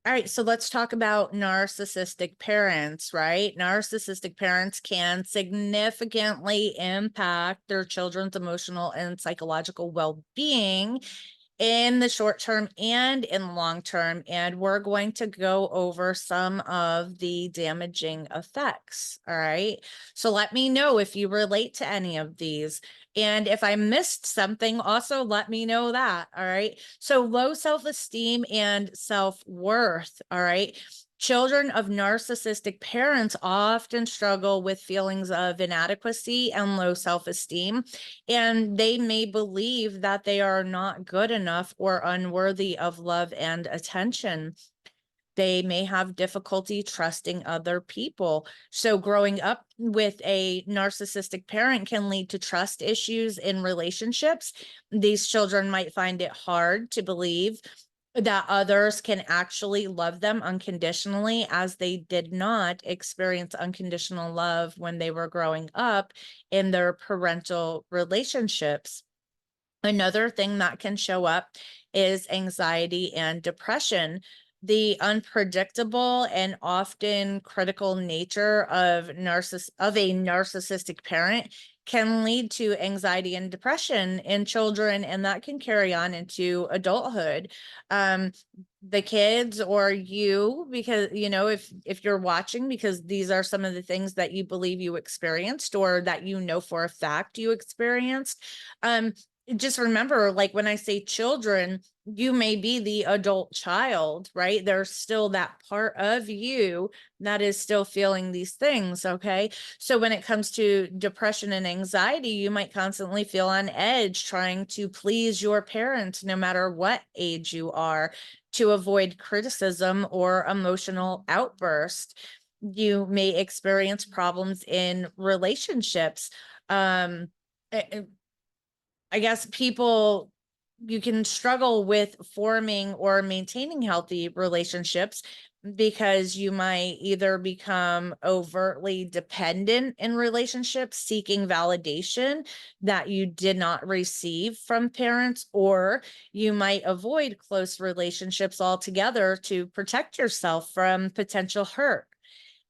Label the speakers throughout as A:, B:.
A: All right, so let's talk about narcissistic parents, right? Narcissistic parents can significantly impact their children's emotional and psychological well-being in the short term and in the long term. And we're going to go over some of the damaging effects. All right. So let me know if you relate to any of these. And if I missed something, also let me know that. All right. So low self-esteem and self-worth. All right. Children of narcissistic parents often struggle with feelings of inadequacy and low self-esteem, and they may believe that they are not good enough or unworthy of love and attention. They may have difficulty trusting other people. So, growing up with a narcissistic parent can lead to trust issues in relationships. These children might find it hard to believe that others can actually love them unconditionally, as they did not experience unconditional love when they were growing up in their parental relationships. Another thing that can show up is anxiety and depression. The unpredictable and often critical nature of a narcissistic parent can lead to anxiety and depression in children, and that can carry on into adulthood. Um, the kids or you, because if you're watching, because these are some of the things that you believe you experienced or that you know for a fact you experienced. Just remember, like when I say children, you may be the adult child, right? There's still that part of you that is still feeling these things. Okay. So when it comes to depression and anxiety, you might constantly feel on edge trying to please your parents, no matter what age you are, to avoid criticism or emotional outburst. You may experience problems in relationships. Eh, eh, I guess you can struggle with forming or maintaining healthy relationships because you might either become overtly dependent in relationships, seeking validation that you did not receive from parents, or you might avoid close relationships altogether to protect yourself from potential hurt.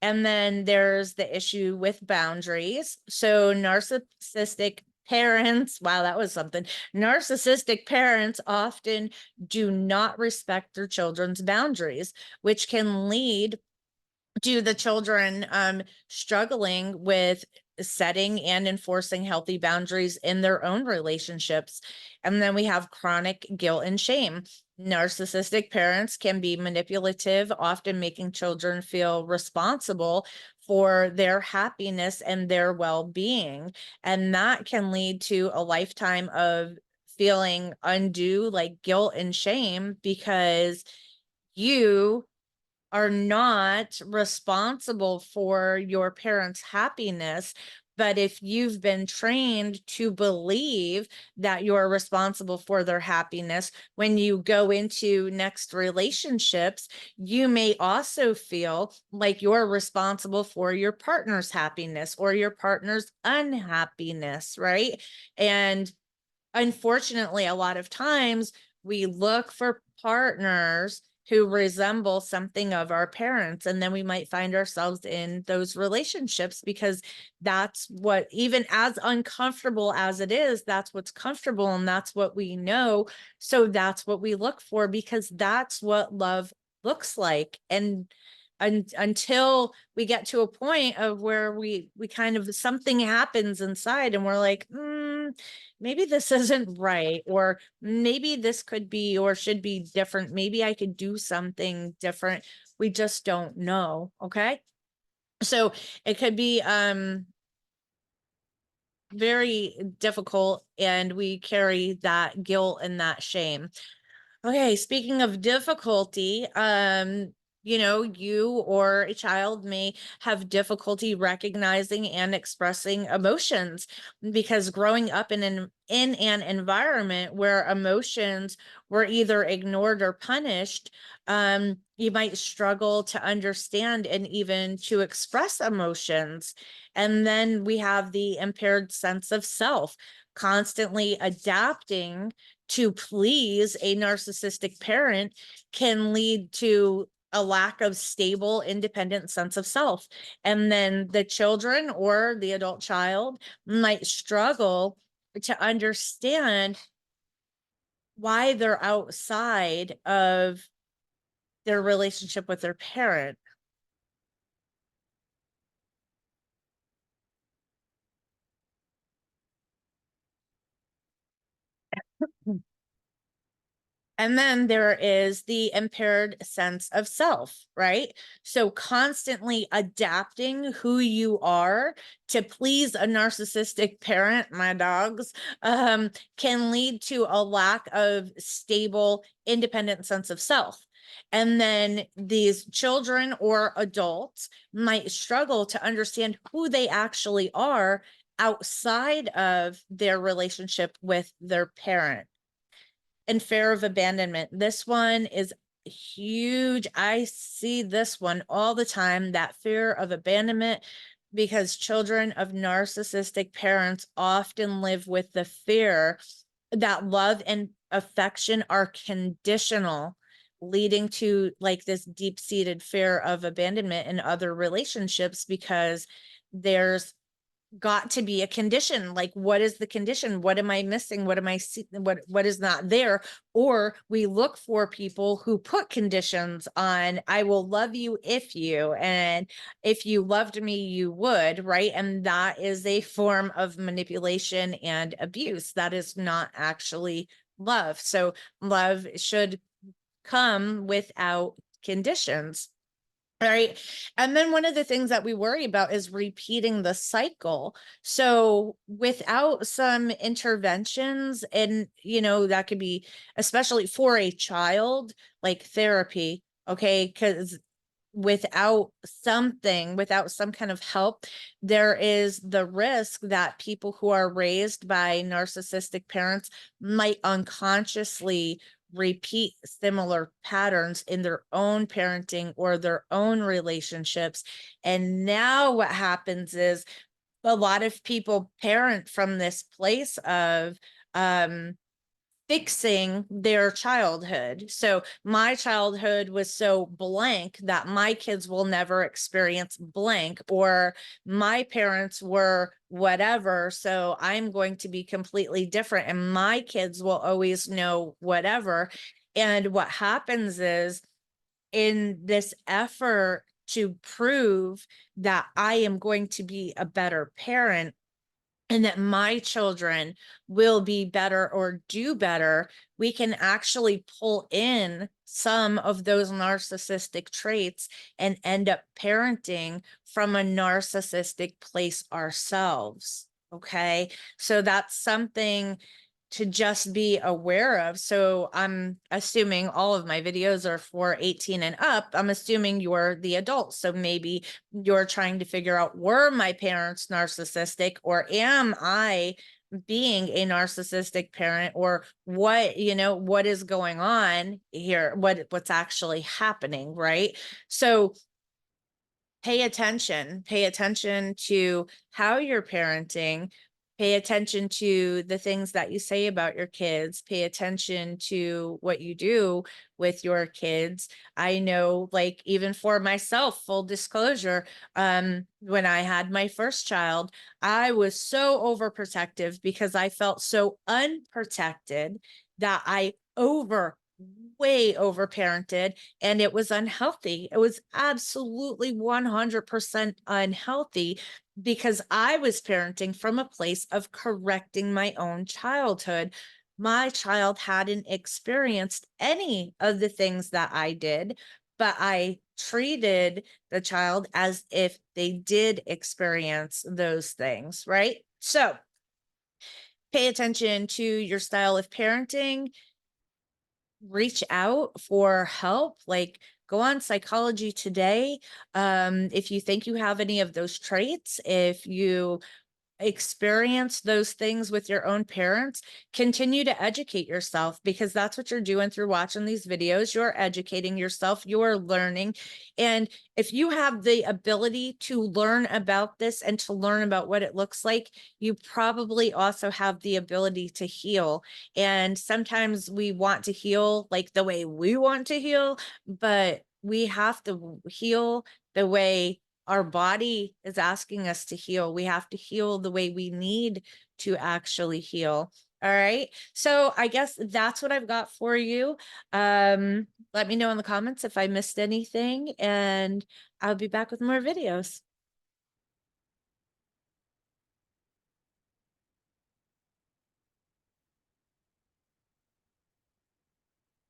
A: And then there's the issue with boundaries. So narcissistic parents, wow, that was something. Narcissistic parents often do not respect their children's boundaries, which can lead to the children struggling with setting and enforcing healthy boundaries in their own relationships. And then we have chronic guilt and shame. Narcissistic parents can be manipulative, often making children feel responsible for their happiness and their well-being. And that can lead to a lifetime of feeling undue, like guilt and shame, because you are not responsible for your parents' happiness. But if you've been trained to believe that you're responsible for their happiness, when you go into next relationships, you may also feel like you're responsible for your partner's happiness or your partner's unhappiness, right? And unfortunately, a lot of times we look for partners who resemble something of our parents, and then we might find ourselves in those relationships because that's what, even as uncomfortable as it is, that's what's comfortable and that's what we know. So that's what we look for, because that's what love looks like. And until we get to a point of where we kind of, something happens inside and we're like, maybe this isn't right, or maybe this could be or should be different. Maybe I could do something different. We just don't know. Okay. So it could be very difficult, and we carry that guilt and that shame. Okay, speaking of difficulty, you or a child may have difficulty recognizing and expressing emotions, because growing up in an environment where emotions were either ignored or punished, you might struggle to understand and even to express emotions. And then we have the impaired sense of self, constantly adapting to please a narcissistic parent can lead to a lack of stable, independent sense of self. And then the children or the adult child might struggle to understand why they're outside of their relationship with their parent. And then there is the impaired sense of self, right? So constantly adapting who you are to please a narcissistic parent, my dogs, can lead to a lack of stable, independent sense of self. And then these children or adults might struggle to understand who they actually are outside of their relationship with their parent. And fear of abandonment. This one is huge. I see this one all the time, that fear of abandonment, because children of narcissistic parents often live with the fear that love and affection are conditional, leading to like this deep-seated fear of abandonment in other relationships because there's got to be a condition. Like, what is the condition? What am I missing? What am I see? What is not there? Or we look for people who put conditions on, I will love you if you, and if you loved me, you would, right? And that is a form of manipulation and abuse. That is not actually love. So love should come without conditions. Right. And then one of the things that we worry about is repeating the cycle. So without some interventions, and that could be especially for a child, like therapy, okay, because without some kind of help, there is the risk that people who are raised by narcissistic parents might unconsciously repeat similar patterns in their own parenting or their own relationships. And now what happens is a lot of people parent from this place of fixing their childhood. So my childhood was so blank that my kids will never experience blank, or my parents were whatever, so I'm going to be completely different and my kids will always know whatever. And what happens is, in this effort to prove that I am going to be a better parent, and that my children will be better or do better, we can actually pull in some of those narcissistic traits and end up parenting from a narcissistic place ourselves. Okay. So that's something to just be aware of. So I'm assuming all of my videos are for 18 and up. I'm assuming you're the adult. So maybe you're trying to figure out, were my parents narcissistic, or am I being a narcissistic parent, or what is going on here? What's actually happening, right? So pay attention to how you're parenting, pay attention to the things that you say about your kids, pay attention to what you do with your kids. I know, like, even for myself, full disclosure, when I had my first child, I was so overprotective because I felt so unprotected that I way over parented, and it was unhealthy. It was absolutely 100% unhealthy because I was parenting from a place of correcting my own childhood. My child hadn't experienced any of the things that I did, but I treated the child as if they did experience those things, right? So pay attention to your style of parenting, reach out for help, like go on Psychology Today. If you think you have any of those traits, if you experience those things with your own parents, continue to educate yourself, because that's what you're doing through watching these videos. You're educating yourself, you're learning. And if you have the ability to learn about this and to learn about what it looks like, you probably also have the ability to heal. And sometimes we want to heal like the way we want to heal, but we have to heal the way our body is asking us to heal. We have to heal the way we need to actually heal. All right. So I guess that's what I've got for you. Let me know in the comments if I missed anything, and I'll be back with more videos.